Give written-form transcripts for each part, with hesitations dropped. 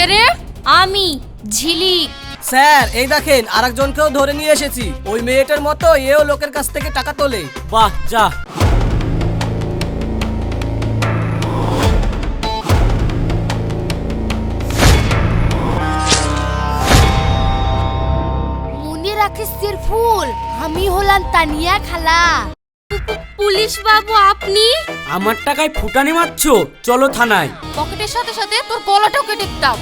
কে রে? আমি ঝিলিক। স্যার এই দেখেন আরেকজনকেও ধরে নিয়ে এসেছি। ওই মেয়েটার মতো এও লোকের কাছ থেকে টাকা তোলে। বাহ, যা। মনে রাখিস সিরফুল, আমি হলাম তানিয়া খালা। পুলিশ বাবু আপনি? আমার টাকায় ফুটানি মারছো? চলো থানায়। পকেটের সাথে সাথে তোর গলাটাও কেটে দিতাম।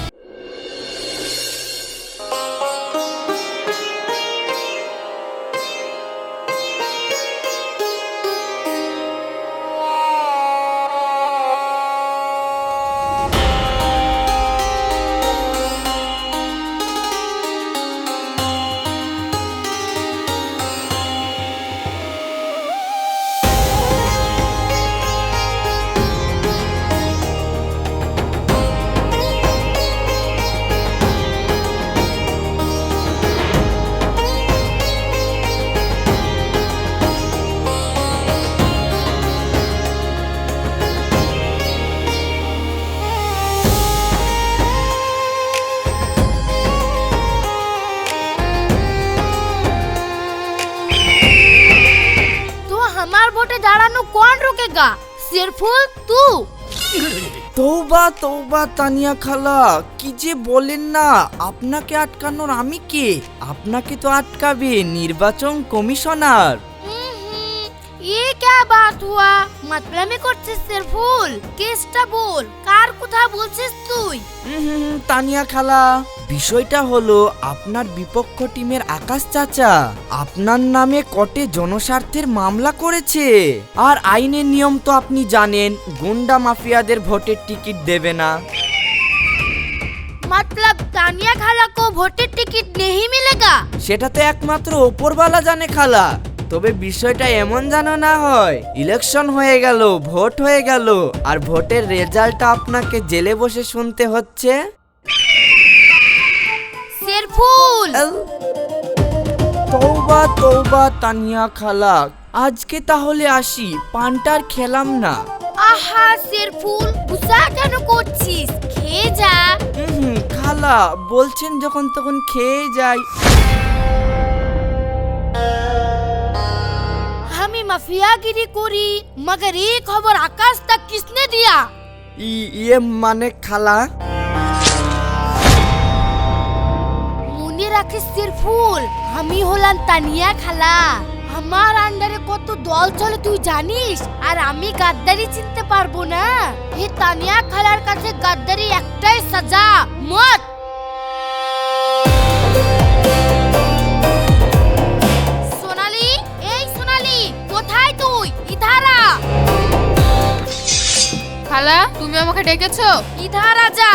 दाঁড়ানো कौन रोकेगा? सिरफुल तू। তৌবা তৌবা তানিয়া খালা, কি যে বলেন না, আপনাকে আটকানোর আমি কে? আপনাকে তো আটকাবে নির্বাচন কমিশনার। ये क्या बात हुआ? मतलब में করছিস সিরফুল? কেসটা বল, কার কথা বলছিস তুই? তানিয়া খালা, বিষয়টা হলো আপনার বিপক্ষ টিমের আকাশ চাচা আপনার নামে কোর্টে জনস্বার্থের মামলা করেছে। আর আইনের নিয়ম তো আপনি জানেন, গুন্ডা মাফিয়াদের ভোটের টিকিট দেবে না। मतलब तानिया खाला को वोटर टिकट नहीं मिलेगा? সেটা তো একমাত্র ওপরওয়ালা জানে খালা। তবে বিষয়টা এমন জানো না হয়, ইলেকশন হয়ে গেল, ভোট হয়ে গেল, আর ভোটের রেজাল্টটা আপনাকে জেলে বসে শুনতে হচ্ছে। সিরফুল, তৌবা তৌবা তানিয়া খালা, আজকে তাহলে আসি, পানটার খেলাম না। আহা সিরফুল, গুসা কেন করছিস? খেয়ে যা। খালা বলছেন যখন তখন খেয়ে যাই। আমি মাফিয়াগিরি করি, মगर ये खबर आकाश तक किसने दिया? ইয়ে মানে খালা, মনে রাখিস সিরফুল, আমি হলাম তানিয়া খালা। আমার আন্ডারে কত দল চলে তুই জানিস? আর আমি গাদ্দারি চিনতে পারবো না? এই তানিয়া খালার কাছে গাদ্দারি একটাই সাজা, মত। সোনালি, এই সোনালি, কোথায় তুই? ইধার আ। খালা, তুমি আমাকে ডেকেছো? ইধার আজা।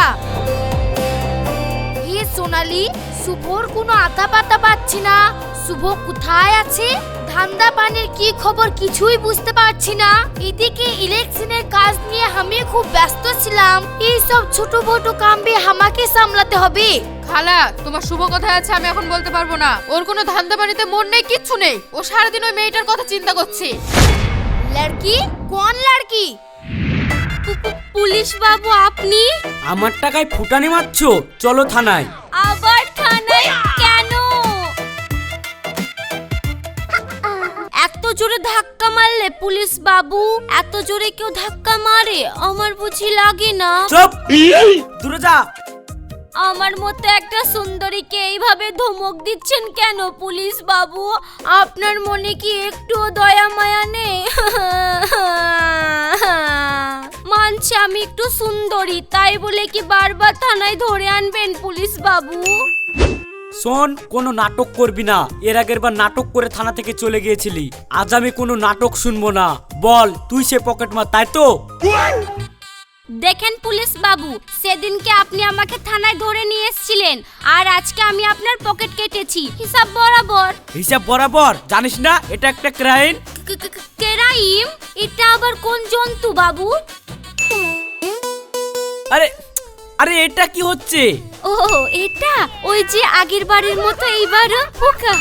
হে সোনালি, শুভর কোনো আতা পাতা পাচ্ছি না। শুভ কোথায় আছে? ধান্দা পানির কি খবর কিছুই বুঝতে পারছি না। এদিকে ইলেকশনের কাজ নিয়ে আমি খুব ব্যস্ত ছিলাম। এই সব ছোট বড় কাম বে আমাকে সামলাতে হবে। খালা, তোমার শুভ কোথায় আছে আমি এখন বলতে পারবো না। ওর কোনো ধান্দা বাড়িতে মন নেই, কিচ্ছু নেই। ও সারাদিন ওই মেয়েটার কথা চিন্তা করছে। লড়কি? কোন লড়কি? পুলিশ বাবু আপনি? আমার টাকায় ফুটানি মারছো? চলো থানায়। আবার থানায় কেন? এত জোরে ধাক্কা মারলে পুলিশ বাবু? এত জোরে কেউ ধাক্কা মারে? আমার বুঝি লাগে না? চুপ, দূরে যা। আমার মতো একটা সুন্দরীকে এইভাবে ধমক দিচ্ছেন কেন পুলিশ বাবু? আপনার মনে কি একটু দয়া মায়া নেই? মানছি আমি একটু সুন্দরী, তাই বলে কি বারবার থানায় ধরে আনবেন পুলিশ বাবু? শোন, কোনো নাটক করবি না। এর আগের বার নাটক করে থানা থেকে চলে গিয়েছিলি। আজ আমি কোনো নাটক শুনবো না। বল, তুই সে পকেট মার, তাই তো? দেখেন পুলিশ বাবু, সেদিনকে আপনি আমাকে থানায় ধরে নিয়ে এসেছিলেন, আর আজকে আমি আপনার পকেট কেটেছি। হিসাব বরাবর। হিসাব বরাবর? জানিস না এটা একটা ক্রাইম? ক্রাইম? এটা আবার কোন জন্তু বাবু? আরে আরে এটা কি হচ্ছে? ও এটা ওই যে আগের বারের মতো এইবারও পোকা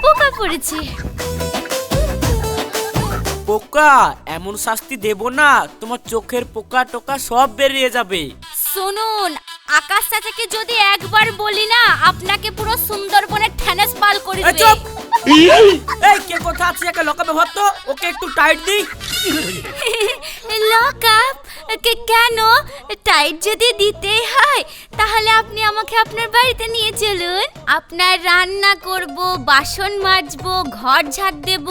পোকা পড়েছে। পোকা? এমন শাস্তি দেব না, তোমার চোখের পোকা টোকা সব বেরিয়ে যাবে। শুনুন, আকাশ চাচাকে যদি একবার বলি না আপনাকে পুরো সুন্দরবনের ঠ্যানেস পাল করে এই দেবে। চুপ! এই কে কথা আছে একে লকাবে ভরতো, ওকে একটু টাইট দি। Lock up? কেন? টাইট যদি দিতেই হয় তাহলে আপনি আমাকে আপনার বাড়িতে নিয়ে চলুন। আপনার রান্না করব, বাসন মাজবো, ঘর ঝাড় দেব,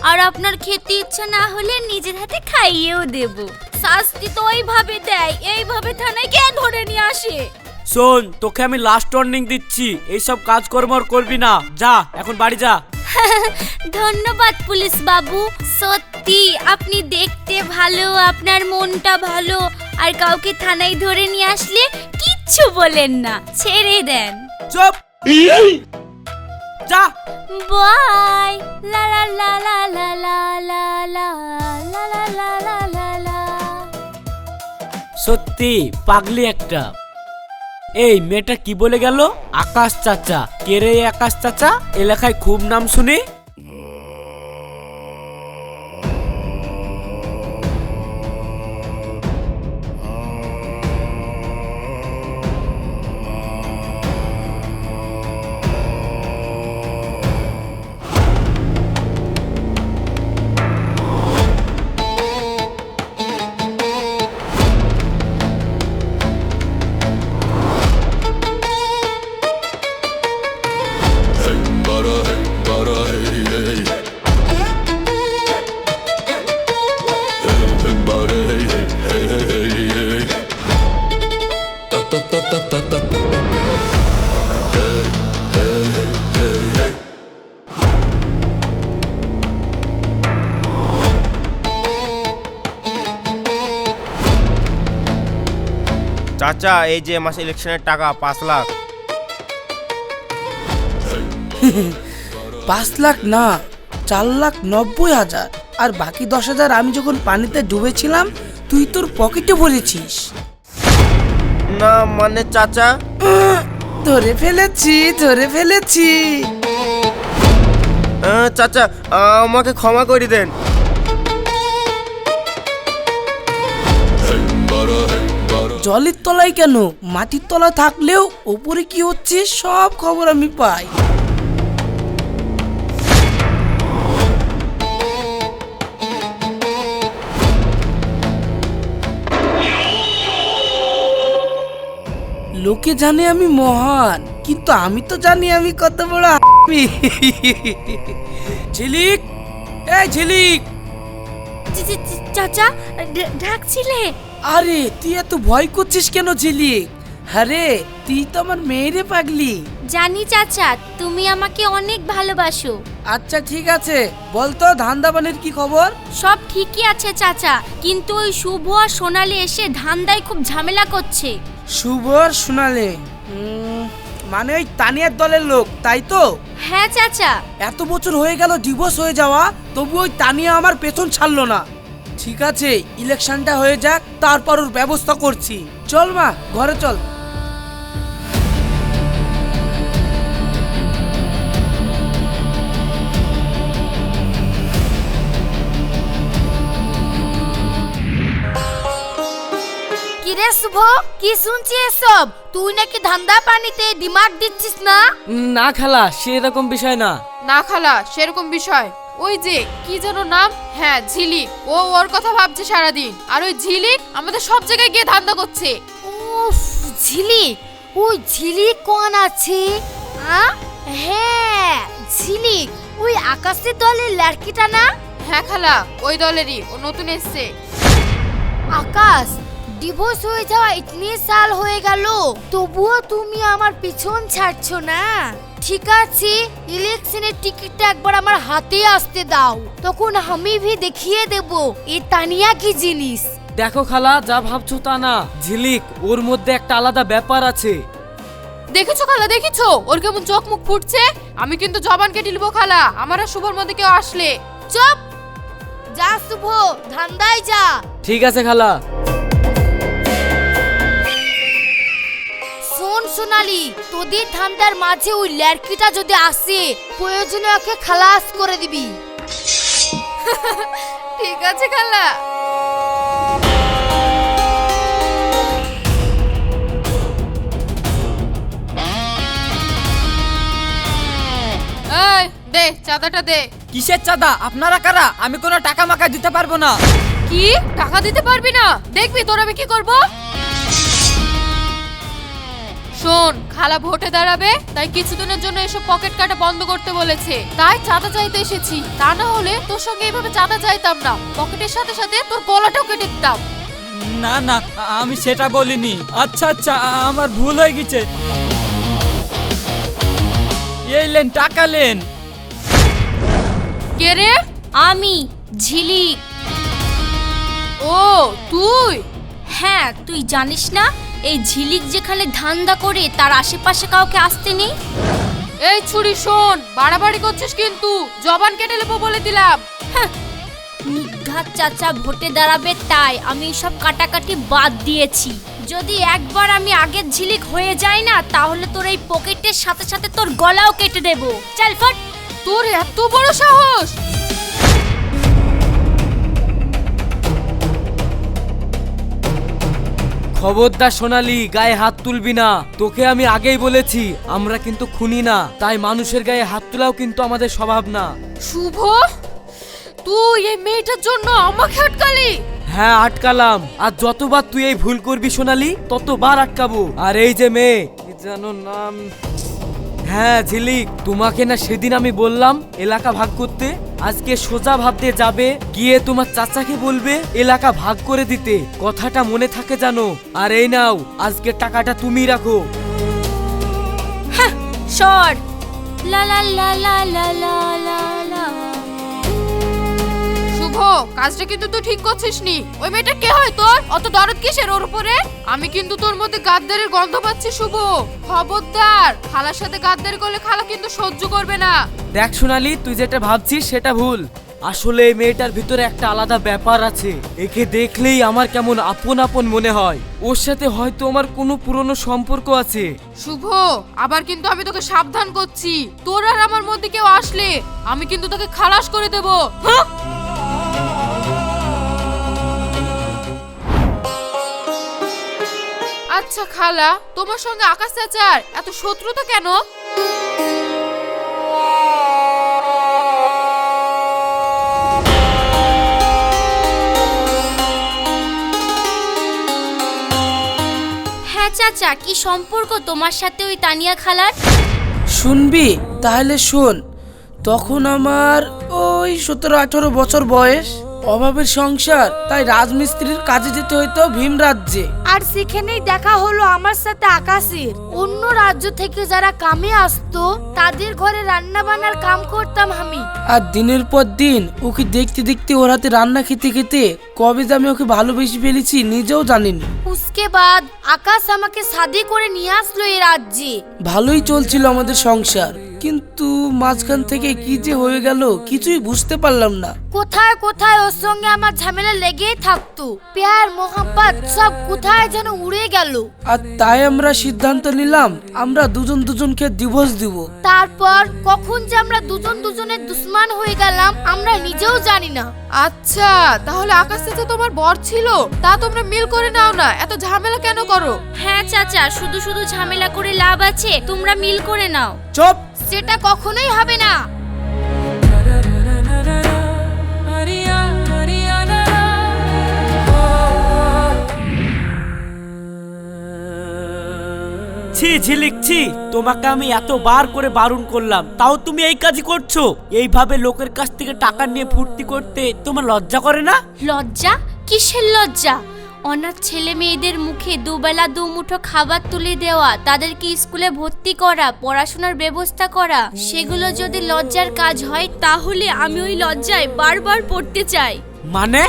আর আপনার খেতে ইচ্ছা না হলে নিজের হাতে খাইয়েও দেব। শাস্তি তো ওইভাবে দেয়, এইভাবে থানায় কে ধরে নিয়ে আসে? শোন, তোকে আমি লাস্ট ওয়ার্নিং দিচ্ছি, এইসব কাজকর্ম আর করবি না। যা এখন বাড়ি যা। ধন্যবাদ পুলিশ বাবু, সত্যি আপনি দেখতে ভালো, আপনার মনটা ভালো, আর কাউকে থানায় ধরে নিয়ে আসলে কিচ্ছু বলেন না, ছেড়ে দেন। চুপ! যা। বাই। লা লা লা লা লা লা লা লা লা লা লা লা লা লা। সত্যি পাগলি একটা। এই মেয়েটা কি বলে গেল? আকাশ চাচা। কে রে এই আকাশ চাচা? এলাকায় খুব নাম শুনি। চাচা, এই যে মাসে ইলেকশনের টাকা 5 লাখ। 5 লাখ না, 4,90,000। আর বাকি 10,000 আমি যখন পানিতে ডুবেছিলাম তুই তোর পকেটে ভরেছিস। না মানে চাচা, ধরে ফেলেছি, ধরে ফেলেছি। চাচা আমাকে ক্ষমা করে দেন। জলের তলায় কেন, মাটির তলা থাকলেও ওপরে কি হচ্ছে সব খবর আমি পাই। লোকে জানে আমি মহান, কিন্তু আমি তো জানি আমি কত বড় হারামি। ঝিলিক, এই ঝিলিক। চাচা ডাকছিলে? আরে তুই এত ভয় করছিস কেন ঝিলিক? আরে তুই তো আমার মেয়েরে পাগলি। জানি চাচা, তুমি আমাকে অনেক ভালোবাসো। আচ্ছা ঠিক আছে, বলতো ধান্দাবানের কি খবর? সব ঠিকই আছে চাচা, কিন্তু ওই শুভ আর সোনালি এসে ধান্দায় খুব ঝামেলা করছে। শুভ আর সোনালি, মানে ওই তানিয়ার দলের লোক, তাই তো? হ্যাঁ চাচা। এত বছর হয়ে গেল ডিভোর্স হয়ে যাওয়া, তবু ওই তানিয়া আমার পেছন ছাড়লো না। ঠিক আছে, ইলেকশনটা হয়ে যাক, তারপর ওর ব্যবস্থা করছি। চল মা, ঘরে চল। কিরে শুভ, কি শুনছি এসব? তুই নাকি ধান্দা পানিতে দিমাগ দিচ্ছিস না? না খালা, সেরকম বিষয় না। না খালা, সেরকম বিষয়। ওই যে কি যেন নাম, হ্যাঁ ঝিলিক, ও ওর কথা ভাবছে সারাদিন। আর ওই ঝিলিক আমাদের সব জায়গায় গিয়ে ধান্দা করছে। উফ, ঝিলিক? ওই ঝিলিক কোন আছে? হ্যাঁ ঝিলিক, ওই আকাশের দলের লড়কিটা না? হ্যাঁ খালা, ওই দলেরই, ও নতুন এসছে। আকাশ, ডিভোর্স হয়ে যাওয়া ইতনি সাল হয়ে গেল, তবুও তুমি আমার পিছন ছাড়ছো না। ঠিক আছে, ইলেকশনের টিকিটটা একবার আমার হাতে আসতে দাও, তখন আমি ভি দেখিয়ে দেব এই তানিয়া কি জিনিস। দেখো খালা, যা ভাবছো তা না। ঝিলিক, ওর মধ্যে একটা আলাদা ব্যাপার আছে। দেখেছো খালা, দেখেছো ওর কেমন চোখ মুখ ফুটছে? আমি কিন্তু জবান কেটে নিবো খালা, আমার আর শুভর মধ্যে কেউ আসলে। চুপ! যা শুভ, ধান্দায় যা। ঠিক আছে খালা। শোন সোনালি, তোদের ধান্দার মাঝে ওই লড়কিটা যদি আসে, প্রয়োজনে ওকে খালাস করে দিবি। ঠিক আছে খালা। দে চাঁদাটা দে। কিসের চাঁদা? আপনারা কারা? আমি কোনো টাকা মাকা দিতে পারবো না। কি টাকা দিতে পারবি না? দেখবি তোর আমি কি করব। শোন, খালা ভোটে দাঁড়াবে, তাই কিছুদিনের জন্য এসব পকেট কাটা বন্ধ করতে বলেছে, তাই চাঁদা চাইতে এসেছি। তা না হলে তোর সঙ্গে এইভাবে চাঁদা চাইতাম না, পকেটের সাথে সাথে তোর গলাটাও কেটে দিতাম। না না, আমি সেটা বলিনি। আচ্ছা আচ্ছা, আমার ভুল হয়ে গেছে। এই লেন, টাকা লেন। কে রে? আমি ঝিলিক। ও তুই? হ্যাঁ, তুই জানিস না এই ঝিলিক যেখানে ধান্দা করে তার আশেপাশে কাউকে আসতে নেই। এই ছুরি শোন, বাড়াবাড়ি করছিস কিন্তু, জবান কেটে নেবো বলে দিলাম। নিঘাত চাচা ভোটে দাঁড়াবে তাই আমি সব কাটাকাটি বাদ দিয়েছি। যদি একবার আমি আগের ঝিলিক হয়ে যাই না, তাহলে তোর এই পকেটের সাথে সাথে তোর গলাও কেটে দেবো। চল ফট। তোর এত বড় সাহস! খবরদার সোনালি, গায়ে হাত তুলবি না। তোকে আমি আগেই বলেছি আমরা কিন্তু খুনি না, তাই মানুষের গায়ে হাত তোলাও কিন্তু আমাদের স্বভাব না। শুভ, তুই এই মেয়েটার জন্য আমাকে আটকালি? হ্যাঁ আটকালাম, আর যতবার তুই এই ভুল করবি সোনালি ততবার আটকাবো। আর এই যে মেয়ে, কি যেন নাম? হ্যাঁ ঝিলিক, তোমাকে না সেদিন আমি বললাম এলাকা ভাগ করতে? আজকে সোজা ভাবতে যাবে, গিয়ে তোমার চাচাকে বলবে এলাকা ভাগ করে দিতে। কথাটা মনে থাকে জানো? আর এই নাও, আজকে টাকাটা তুমি রাখো। সর। লা লা লা লা লা লা লা লা। শুভ, কাজটা কিন্তু তুই ঠিক করছিস নি। ওই মেয়েটা কে হয় তোর? অত দরদ কিসের ওর উপরে? আমি কিন্তু তোর মধ্যে গাদ্দারের গন্ধ পাচ্ছি শুভ। খবরদার, খালার সাথে গাদ্দারি করলে খালা কিন্তু সহ্য করবে না। দেখ সোনালি, তুই যেটা ভাবছিস সেটা ভুল। আসলে এই মেয়েটার ভিতরে একটা আলাদা ব্যাপার আছে। একে দেখলেই আমার কেমন আপন আপন মনে হয়। ওর সাথে হয়তো আমার কোনো পুরনো সম্পর্ক আছে। শুভ, আবার কিন্তু আমি তোকে সাবধান করছি, তোর আর আমার মধ্যে কেউ আসলে আমি কিন্তু তোকে খালাস করে দেব। হ্যাঁ? আচ্ছা খালা, তোমার সঙ্গে আকাশ চাচার এত শত্রুতা কেন? হ্যাঁ চাচা, কি সম্পর্ক তোমার সাথে ওই তানিয়া খালার? শুনবি? তাহলে শোন। তখন আমার ওই 17-18 বছর বয়স, অভাবের সংসার, তাই রাজমিস্ত্রির কাজে যেতে হইতো ভীম রাজ্যে। আর সেখানেই দেখা হলো আমার সাথে আকাশের। অন্য রাজ্য থেকে যারা কামে আসতো তাদের ঘরে রান্না বান্নার কাম করতাম আমি। আর দিনের পর দিন ওকে দেখতে দেখতে ওর হাতে রান্না খেতে খেতে কবে যে আমি ওকে ভালোবেসে ফেলেছি নিজেও জানিনি। উসকে বাদ আকাশ আমাকে শাদি করে নিয়ে আসলো এই রাজ্যে। ভালোই চলছিল আমাদের সংসার, কিন্তু মাঝখান থেকে কি যে হয়ে গেল কিছুই বুঝতে পারলাম না। কোথায় কোথায় ওর সঙ্গে আমার ঝামেলা লেগেই থাকতো। প্যার মোহাম্মত সব কোথায় যেন উড়ে গেল। আর তাই আমরা সিদ্ধান্ত নিলাম আমরা দুজন দুজনকে ডিভোর্স দিব। তারপর কখন যে আমরা দুজন দুজনের দুশ্মন হয়ে গেলাম আমরা নিজেও জানি না। আচ্ছা, তাহলে আকাশ চাচা তোমার বর ছিল, তা তোমরা মিল করে নাও না, এত ঝামেলা কেন করো? হ্যাঁ চাচা, শুধু শুধু ঝামেলা করে লাভ আছে? তোমরা মিল করে নাও। চুপ! সেটা কখনোই হবে না। ছি ঝিলিক ছি, তোমাকে আমি এতবার করে বারণ করলাম, তাও তুমি এই কাজই করছো। এইভাবে লোকের কাছ থেকে টাকা নিয়ে ফুর্তি করতে তোমার লজ্জা করে না? লজ্জা? কিসের লজ্জা? অনাথ ছেলে মেয়েদের মুখে দুবেলা দুমুঠো খাবার তুলে দেওয়া, তাদেরকে স্কুলে ভর্তি করা, পড়াশোনার ব্যবস্থা করা, সেগুলো যদি লজ্জার কাজ হয় তাহলে আমি ওই লজ্জায় বারবার পড়তে চাই। মানে?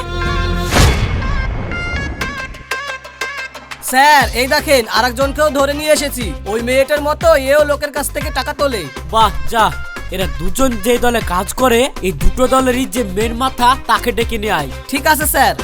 স্যার এই দেখেন, আরেকজনকেও ধরে নিয়ে এসেছি। ওই মেয়েটার মতো এও লোকের কাছ থেকে টাকা তোলে। বাহ, যা। এরা দুজন যে দলে কাজ করে, এই দুটো দলেরই যে মেন মাথা তাকে ডেকে নিয়ে আয়। ঠিক আছে স্যার।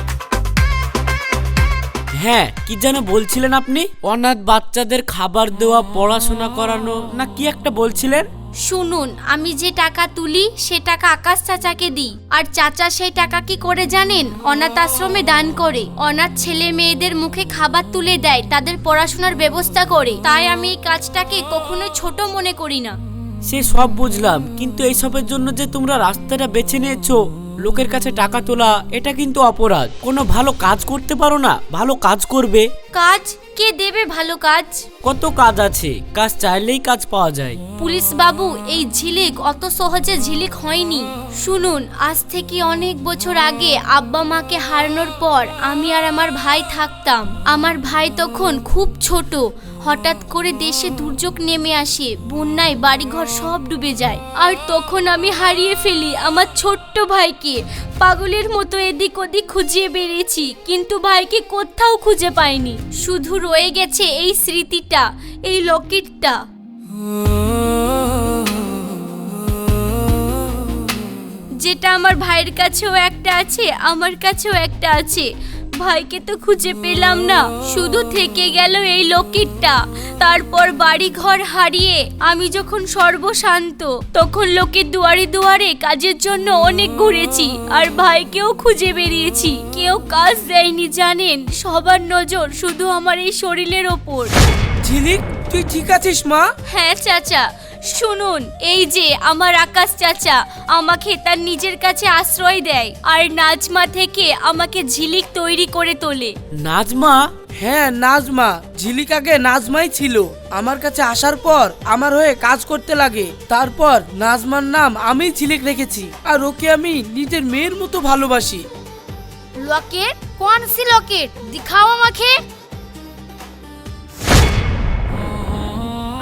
হ্যাঁ, কি যেন বলছিলেন আপনি? অনাথ বাচ্চাদের খাবার দেওয়া, পড়াশোনা করানো, না কি একটা বলছিলেন? শুনুন, আমি যে টাকা তুলি সে টাকা আকাশ চাচাকে দিই, আর চাচা সেই টাকা কি করে জানেন? অনাথ আশ্রমে দান করে। অনাথ ছেলে মেয়েদের মুখে খাবার তুলে দেয়, তাদের পড়াশোনার ব্যবস্থা করে। তাই আমি এই কাজটাকে কখনো ছোট মনে করি না। সে সব বুঝলাম, কিন্তু এইসবের জন্য যে তোমরা রাস্তাটা বেছে নিয়েছো, লোকের কাছে টাকা তোলা, এটা কিন্তু অপরাধ। কোনো ভালো কাজ করতে পারো না? ভালো কাজ করবে। কাজ কে দেবে ভালো কাজ? কত কাজ আছে, কাজ চাইলেই কাজ পাওয়া যায়। পুলিশ বাবু, এই ঝিলিক অত সহজে ঝিলিক হয়নি। শুনুন, আজ থেকে অনেক বছর আগে আব্বা মাকে হারানোর পর আমি আর আমার ভাই থাকতাম। আমার ভাই তখন খুব ছোট। হঠাৎ করে দেশে দুর্যোগ নেমে আসে, বন্যায় বাড়িঘর সব ডুবে যায়। আর তখন আমি হারিয়ে ফেলি আমার ছোট্ট ভাইকে। পাগলের মতো এদিক ওদিক খুঁজিয়ে বেরিয়েছি, কিন্তু ভাইকে কোথাও খুঁজে পাইনি। শুধু রয়ে গেছে এই স্মৃতিটা, এই লকেটটা। যেটা আমার ভাইয়ের কাছেও একটা আছে, আমার কাছেও একটা আছে। ভাইকে তো খুঁজে পেলাম না, শুধু থেকে গেল এই লকেটটা। তারপর বাড়ি ঘর হারিয়ে আমি যখন সর্বশান্ত, তখন লোকের দুয়ারে দুয়ারে কাজের জন্য অনেক ঘুরেছি, আর ভাইকেও খুঁজে বেরিয়েছি। কেউ কাজ দেয়নি জানেন, সবার নজর শুধু আমার এই শরীরের ওপর। ঝিলিক, তুই ঠিক আছিস মা? হ্যাঁ চাচা, শুনুন, এই যে আমার আকাশ চাচা আমাকে তার নিজের কাছে আশ্রয় দেয়, আর নাজমা থেকে আমাকে ঝিলিক তৈরি করে তোলে। নাজমা? হ্যাঁ নাজমা। ঝিলিক আগে নাজমাই ছিল। আমার কাছে আসার পর আমার হয়ে কাজ করতে লাগে। তারপর নাজমার নাম আমি ঝিলিক রেখেছি, আর ওকে আমি নিজের মেয়ের মতো ভালোবাসি। লকেট? কোন সি লকেট? দিখাও আমাকে।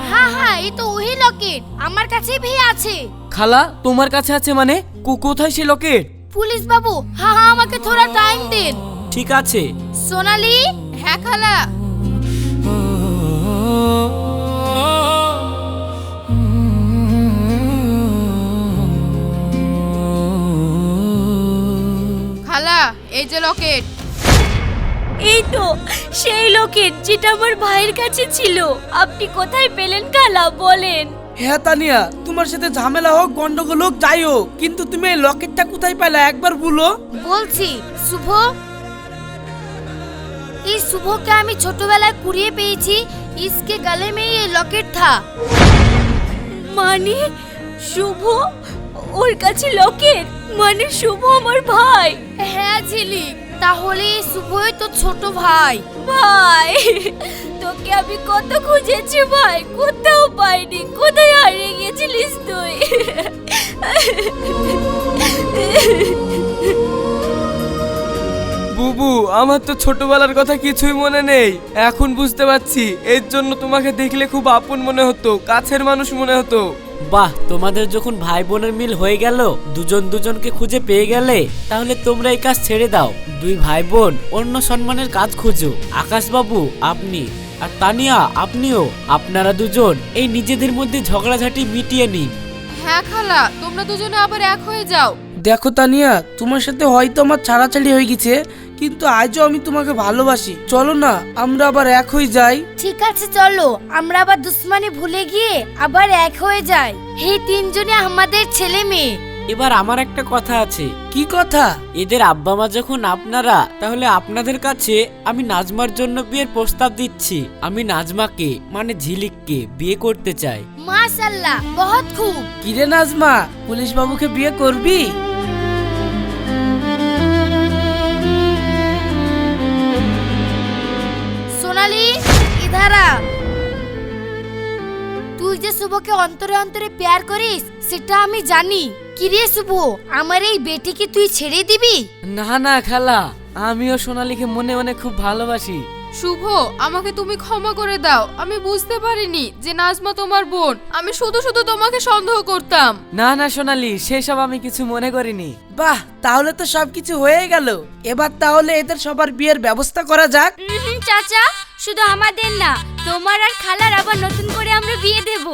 হ্যাঁ হ্যাঁ, এই তো ওই লকেট, আমার কাছেই ভি আছে। খালা, তোমার কাছে আছে মানে? কোথায় সে লকেট? পুলিশ বাবু, হ্যাঁ হ্যাঁ, আমাকে থোড়া টাইম দিন। ঠিক আছে। সোনালি। হ্যাঁ খালা। খালা, এই যে লকেট। এই তো সেই লকেট যেটা আমার ভাইয়ের কাছে ছিল। আপনি কোথায় পেলেন খালা, বলেন। হ্যাঁ তানিয়া, তোমার সাথে ঝামেলা হোক, গন্ডগোল হোক, যাই হোক, কিন্তু তুমি এই লকেটটা কোথায় পেলে একবার বলো। বলছি, শুভ। इस सुबह के আমি ছোটবেলায় কুড়িয়ে পেয়েছি। इसके गले में ये लॉकेट था। মানে শুভ ওর কাছে লকেট? মানে শুভ আমার ভাই? হ্যাঁ ঝিলিক, তাহলে এই শুভই তো ছোট ভাই। ভাই, তোকে আমি কত খুঁজেছি ভাই, কোথাও পাইনি। কোথায় হারিয়ে গেছিলিস তুই? বুবু, আমার তো ছোটবেলার কথা কিছুই মনে নেই। এখন বুঝতে পারছি, এর জন্য তোমাকে দেখলে খুব আপন মনে হতো, কাছের মানুষ মনে হতো। বাহ, তোমাদের যখন ভাই বোনের মিল হয়ে গেল, দুজন দুজনকে খুঁজে পেয়ে গেলে, তাহলে তোমরা এই কাজ ছেড়ে দাও। দুই ভাই বোন অন্য সম্মানের কাজ খুঁজো। আকাশ বাবু আপনি, আর তানিয়া আপনিও, আপনারা দুজন এই নিজেদের মধ্যে ঝগড়াঝাটি মিটিয়ে নিন। হ্যাঁ খালা, তোমরা দুজনে আবার এক হয়ে যাও। দেখো তানিয়া, তোমার সাথে হয়তো আমার ছাড়াছাড়ি হয়ে গেছে, কিন্তু আজও আমি তোমাকে ভালোবাসি। চলো না আমরা আবার এক হয়ে যাই। ঠিক আছে চলো, আমরা আবার দুশ্মনী ভুলে গিয়ে আবার এক হয়ে যাই। হে তিনজনে আমাদের ছেলে মেয়ে। এবার আমার একটা কথা আছে। কি কথা? এদের আব্বা মা যখন আপনারা, তাহলে আপনাদের কাছে আমি নাজমার জন্য বিয়ের প্রস্তাব দিচ্ছি। আমি নাজমাকে মানে ঝিলিককে বিয়ে করতে চাই। মাশাআল্লাহ, বহুত খুব। কিরে নাজমা, পুলিশ বাবুকে বিয়ে করবি? সোনালি, ইধার আ। তুই যে শুভকে অন্তরে অন্তরে প্যার করিস সেটা আমি জানি। কিরে শুভ, আমার এই বেটিকে তুই ছেড়ে দিবি? না না খালা, আমিও সোনালীকে মনে মনে খুব ভালোবাসি। শুভ, আমাকে তুমি ক্ষমা করে দাও। আমি বুঝতে পারিনি যে নাজমা তোমার বোন। আমি শুধু শুধু তোমাকে সন্দেহ করতাম। না না সোনালী, সেসব আমি কিছু মনে করিনি। বাহ, তাহলে তো সবকিছু হয়ে গেল। এবার তাহলে এদের সবার বিয়ের ব্যবস্থা করা যাক। চাচা, শুধু আমাদের না, তোমার আর খালার আবার নতুন করে আমরা বিয়ে দেব।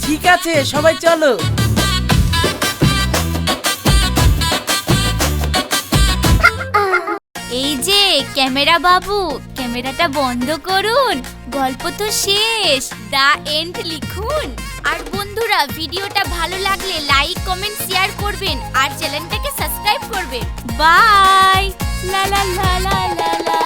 ঠিক আছে, সবাই চলো। এই যে ক্যামেরা বাবু, ক্যামেরাটা বন্ধ করুন। গল্প তো শেষ, দা এন্ড লিখুন। আর বন্ধুরা, ভিডিওটা ভালো লাগলে লাইক কমেন্ট শেয়ার করবেন, আর চ্যানেলটাকে সাবস্ক্রাইব করবেন। বাই। লা লা লা লা লা লা।